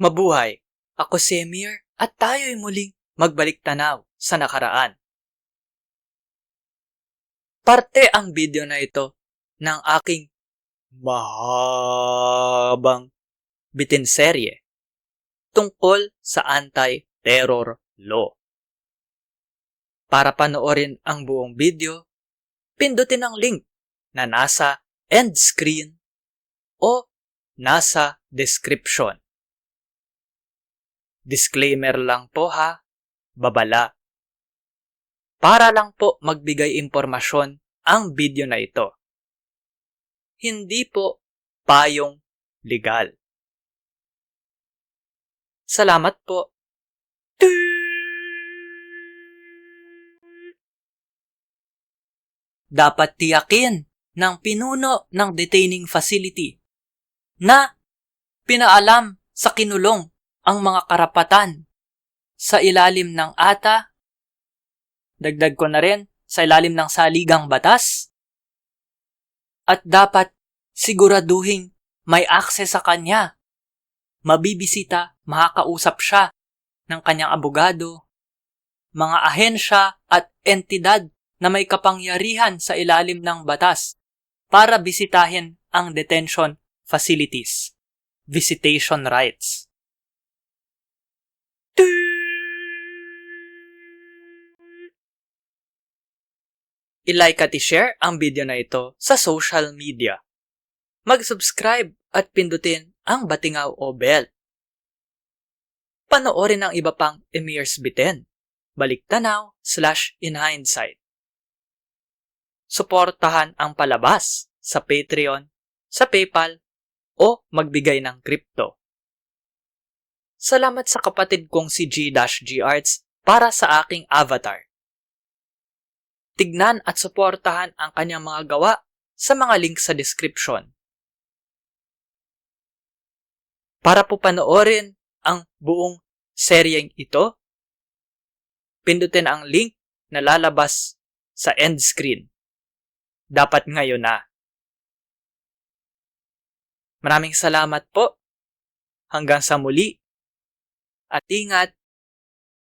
Mabuhay! Ako si Emir at tayo'y muling magbalik tanaw sa nakaraan. Parte ang video na ito ng aking mahabang bitinserye tungkol sa anti-terror law. Para panoorin ang buong video, pindutin ang link na nasa end screen o nasa description. Disclaimer lang po ha, babala. Para lang po magbigay impormasyon ang video na ito. Hindi po payong legal. Salamat po. Dapat tiyakin ng pinuno ng detaining facility na pinaalam sa kinulong ang mga karapatan sa ilalim ng ATA, dagdag ko na rin, sa ilalim ng saligang batas, at dapat siguraduhin may access sa kanya. Mabibisita, makakausap siya ng kanyang abogado, mga ahensya at entidad na may kapangyarihan sa ilalim ng batas para bisitahin ang detention facilities, visitation rights. I-like at i-share ang video na ito sa social media. Mag-subscribe at pindutin ang batingaw o bell. Panoorin ang iba pang Emir's Bitin, Baliktanaw/InHindsight. Suportahan ang palabas sa Patreon, sa PayPal, o magbigay ng crypto. Salamat sa kapatid kong si G-G Arts para sa aking avatar. Tignan at suportahan ang kanyang mga gawa sa mga link sa description. Para po panoorin ang buong seryeng ito, pindutin ang link na lalabas sa end screen. Dapat ngayon na. Maraming salamat po. Hanggang sa muli. At ingat.